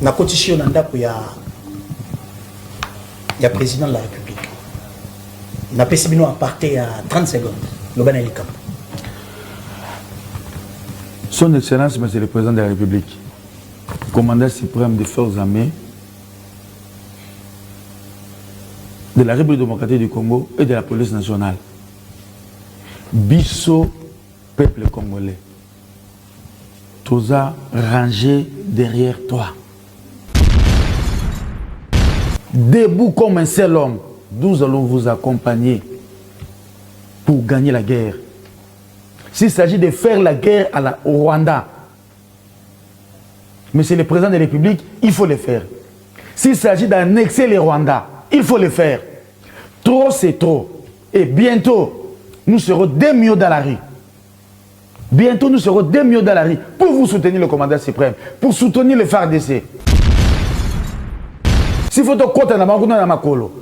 La constitution il y a président de la République. Na pesibino à partir à 30 secondes. Le Banalikamp. Son Excellence, Monsieur le Président de la République, commandant suprême des forces armées de la République démocratique du Congo et de la police nationale. Bisso, peuple congolais, tous a rangé derrière toi. Debout comme un seul homme, nous allons vous accompagner pour gagner la guerre. S'il s'agit de faire la guerre au Rwanda, Monsieur le Président de la République, il faut le faire. S'il s'agit d'annexer le Rwanda, il faut le faire. Trop, c'est trop. Et bientôt, nous serons 2 millions dans la rue. Bientôt, nous serons 2 millions dans la rue pour vous soutenir le commandant suprême, pour soutenir le FARDC. S'il faut que na makolo,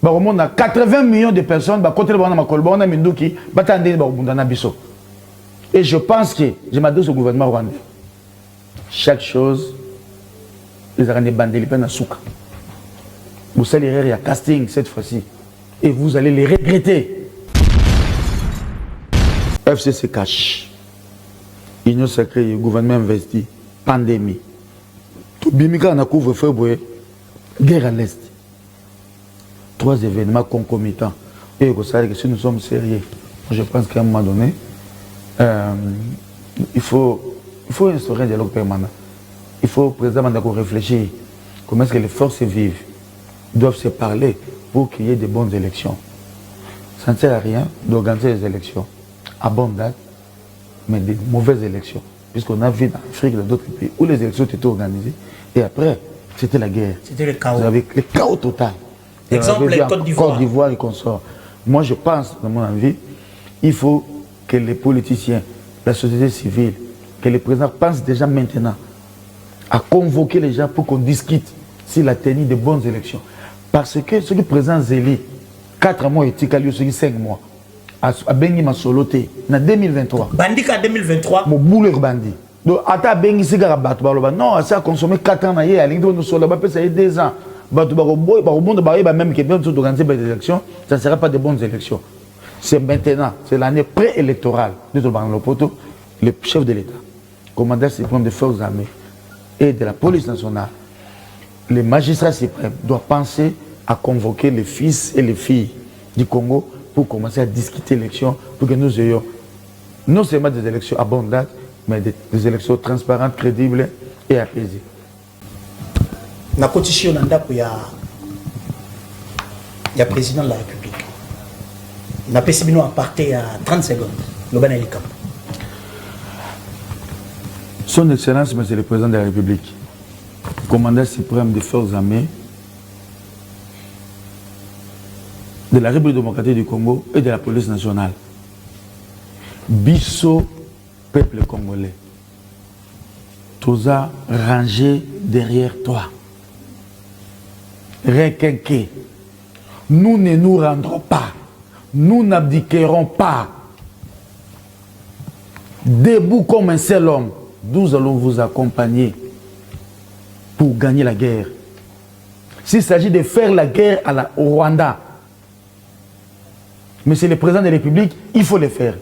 80 millions de personnes, et je pense que, je m'adresse au gouvernement rwandais, chaque chose, les arènes bandés, vous salirez, il y a casting cette fois-ci, et vous allez les regretter. FCC cache, Union sacrée, le gouvernement investi, pandémie. Tout bimika na couvre-feu, guerre à l'Est. 3 événements concomitants. Et vous savez que si nous sommes sérieux, je pense qu'à un moment donné, il faut instaurer un dialogue permanent. Il faut, précisément, réfléchir comment est-ce que les forces vives doivent se parler pour qu'il y ait de bonnes élections. Ça ne sert à rien d'organiser des élections à bonne date, mais de mauvaises élections. Puisqu'on a vu dans l'Afrique et dans d'autres pays où les élections étaient organisées, et après, c'était la guerre. C'était le chaos. Vous avez le chaos total. Exemple, la Côte d'Ivoire. Côte d'Ivoire et consorts. Moi, je pense, dans mon avis, il faut que les politiciens, la société civile, que les présidents pensent déjà maintenant à convoquer les gens pour qu'on discute sur la tenue de bonnes élections. Parce que ceux qui présentent Zéli, 4 mois et Tikali, ceux qui 5 mois, à Bengi Masoloté, en 2023. Bandika 2023. Mon boule bandi. Donc, à Bengi Sigarabat, non, ça a consommé 4 ans, à l'Indre, nous sommes là-bas, ça y est 2 ans. Même que bien d'organiser des élections, ça ne sera pas de bonnes élections. C'est maintenant, c'est l'année préélectorale. Le chef de l'État, commandant suprême des forces armées et de la police nationale, les magistrats suprêmes doivent penser à convoquer les fils et les filles du Congo pour commencer à discuter l'élection, pour que nous ayons non seulement des élections à bonne date, mais des élections transparentes, crédibles et apaisées. La constitution il y a président de la République. Na pesibino à partir à 30 secondes. Le Banalikamp. Son Excellence, Monsieur le Président de la République, commandant suprême des forces armées de la République démocratique du Congo et de la police nationale. Bisso, peuple congolais, tous a rangé derrière toi. Requinqué. Nous ne nous rendrons pas. Nous n'abdiquerons pas. Debout comme un seul homme, nous allons vous accompagner pour gagner la guerre. S'il s'agit de faire la guerre au Rwanda, Monsieur le Président de la République, il faut le faire.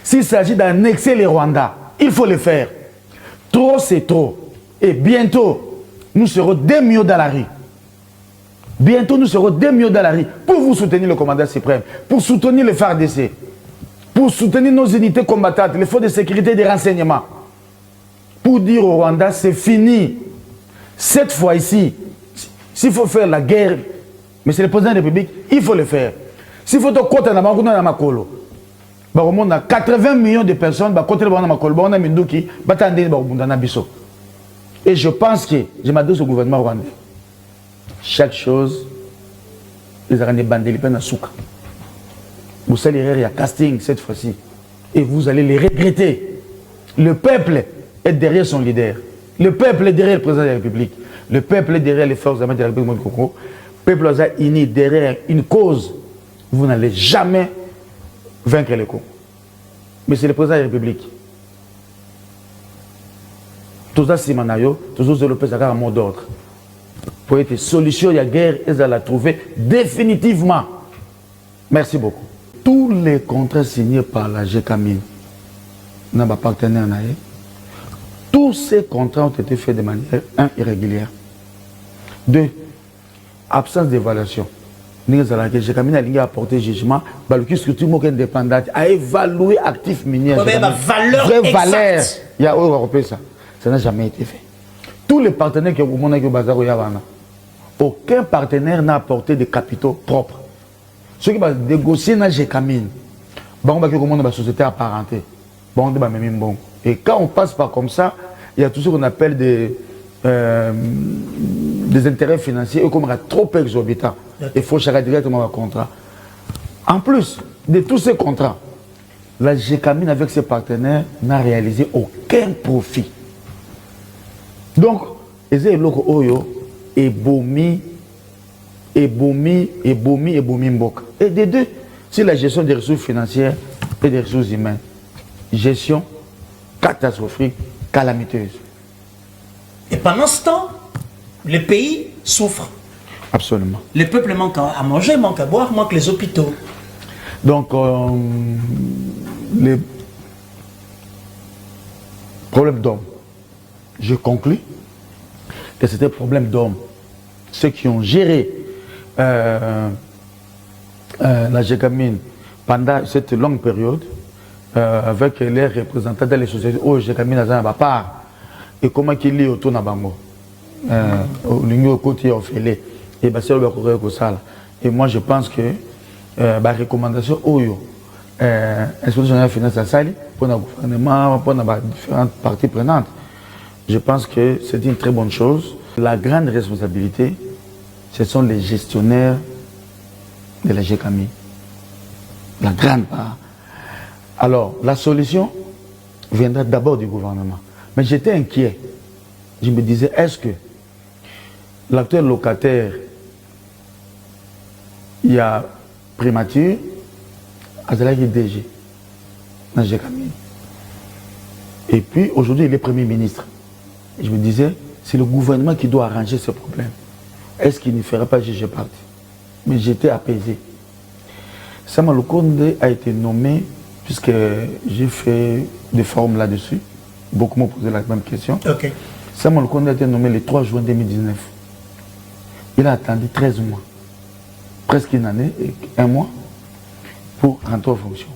S'il s'agit d'annexer le Rwanda, il faut le faire. Trop, c'est trop. Et bientôt, nous serons 2 millions dans la rue. Bientôt, nous serons 2 millions dans la rue pour vous soutenir le commandant suprême, pour soutenir le FARDC, pour soutenir nos unités combattantes, les forces de sécurité et de renseignement. Pour dire au Rwanda, c'est fini. Cette fois-ci, s'il faut faire la guerre, Monsieur le Président de la République, il faut le faire. S'il faut que na makolo, 80 millions de personnes, et je pense que, je m'adresse au gouvernement rwandais, chaque chose, les arènes bandés, vous salirez, il y a casting cette fois-ci, et vous allez les regretter. Le peuple est derrière son leader. Le peuple est derrière le président de la République. Le peuple est derrière les forces armées de la République du Congo. Le peuple est uni derrière une cause. Vous n'allez jamais vaincre le Congo. Mais c'est le président de la République. Tout ça, c'est Manayo, tout ça, c'est le PSA en mot d'ordre. Pour être solution, il y a guerre, et ça la trouver définitivement. Merci beaucoup. Tous les contrats signés par la GECAMIN, notre partenaire, tous ces contrats ont été faits de manière irrégulière. 2. Absence d'évaluation. La GECAMIN a apporté jugement, le structure indépendante a évalué actifs miniers. Vraie valeur. Il y a européen ça. Ça n'a jamais été fait. Tous les partenaires qui ont été au bazar, aucun partenaire n'a apporté de capitaux propres. Ceux qui vont négocier dans la GECAMIN, on va commander la société apparentée. Et quand on passe par comme ça, il y a tout ce qu'on appelle des intérêts financiers, et comme trop exorbitants. Il faut changer directement un contrat. En plus de tous ces contrats, la GECAMIN avec ses partenaires n'a réalisé aucun profit. Donc, les locaux Oyo et Bomi, et Mbok. Et des deux, c'est la gestion des ressources financières et des ressources humaines. Gestion catastrophique, calamiteuse. Et pendant ce temps, le pays souffre. Absolument. Le peuple manque à manger, manque à boire, manque les hôpitaux. Donc, les problèmes d'hommes. Je conclus que c'était un problème d'hommes. Ceux qui ont géré la GECAMIN pendant cette longue période, avec les représentants des sociétés, où GECAMIN a un part, et comment il est autour de Bango, l'union côté Ophélie, et c'est le ça. Et moi je pense que la recommandation Oyo, l'inspection générale des finances à Sali, pour le gouvernement, pour les différentes parties prenantes, je pense que c'est une très bonne chose. La grande responsabilité, ce sont les gestionnaires de la GECAMIN. La grande part. Alors, la solution viendra d'abord du gouvernement. Mais j'étais inquiet. Je me disais, est-ce que l'actuel locataire, il y a primature, Azalaki DG, dans la GECAMIN. Et puis, aujourd'hui, il est Premier ministre. Et je me disais, c'est le gouvernement qui doit arranger ce problème. Est-ce qu'il ne ferait pas juger parti? Mais j'étais apaisé. Sama Lukonde a été nommé, puisque j'ai fait des forums là-dessus. Beaucoup m'ont posé la même question. Okay. Sama Lukonde a été nommé le 3 juin 2019. Il a attendu 13 mois, presque une année et un mois, pour rentrer en fonction.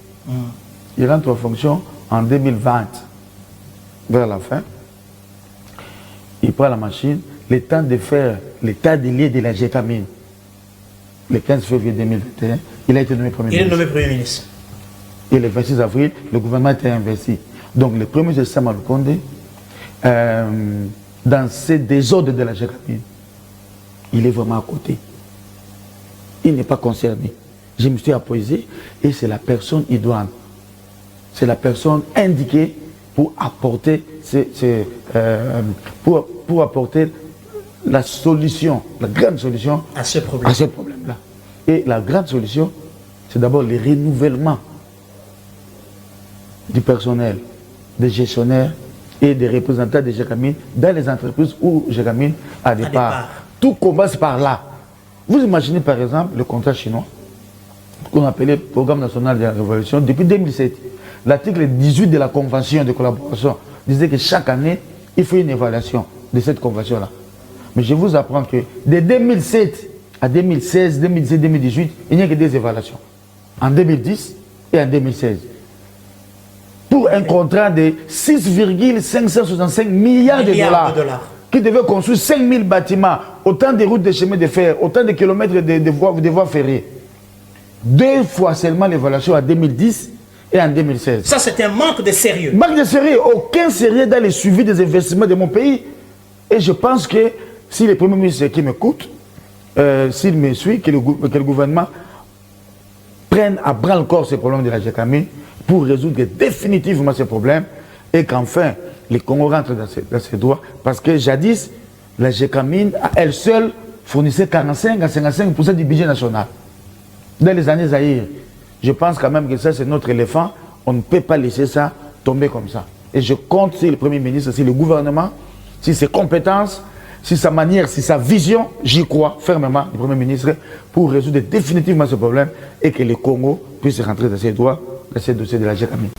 Il rentre en fonction en 2020, vers la fin. Il prend la machine, le temps de faire l'état des lieux de la GECAMIN. Le 15 février 2021, il a été nommé Premier ministre. Il est nommé Premier ministre. Et le 26 avril, le gouvernement a été investi. Donc le Premier ministre Sama Lukonde, dans ces désordres de la GECAMIN, il est vraiment à côté. Il n'est pas concerné. Je me suis apposé et c'est la personne idoine. C'est la personne indiquée pour apporter, pour apporter la solution, la grande solution à ce problème-là. Et la grande solution, c'est d'abord le renouvellement du personnel, des gestionnaires et des représentants de GECAMIN dans les entreprises où GECAMIN a des parts. Tout commence par là. Vous imaginez par exemple le contrat chinois qu'on appelait Programme national de la révolution depuis 2007. L'article 18 de la convention de collaboration disait que chaque année, il faut une évaluation de cette convention-là. Mais je vous apprends que de 2007 à 2016, 2017, 2018, il n'y a que des évaluations. En 2010 et en 2016. Pour un contrat de 6,565 milliards de dollars qui devait construire 5000 bâtiments, autant de routes de chemin de fer, autant de kilomètres de voies ferrées. 2 fois seulement l'évaluation en 2010 et en 2016. Ça, c'est un manque de sérieux. Manque de sérieux. Aucun sérieux dans le suivi des investissements de mon pays. Et je pense que si les premiers ministres qui m'écoutent, s'ils me suivent, que le gouvernement prenne à bras le corps ces problèmes de la GECAMIN pour résoudre définitivement ces problèmes et qu'enfin les Congos rentrent dans ses droits. Parce que jadis, la GECAMIN, à elle seule, fournissait 45 à 55% du budget national. Dans les années Zaïre, je pense quand même que ça, c'est notre éléphant. On ne peut pas laisser ça tomber comme ça. Et je compte sur le Premier ministre, sur le gouvernement, si ses compétences, si sa manière, si sa vision, j'y crois fermement, le Premier ministre, pour résoudre définitivement ce problème et que le Congo puisse rentrer dans ses droits, dans ces dossiers de la GECAMI.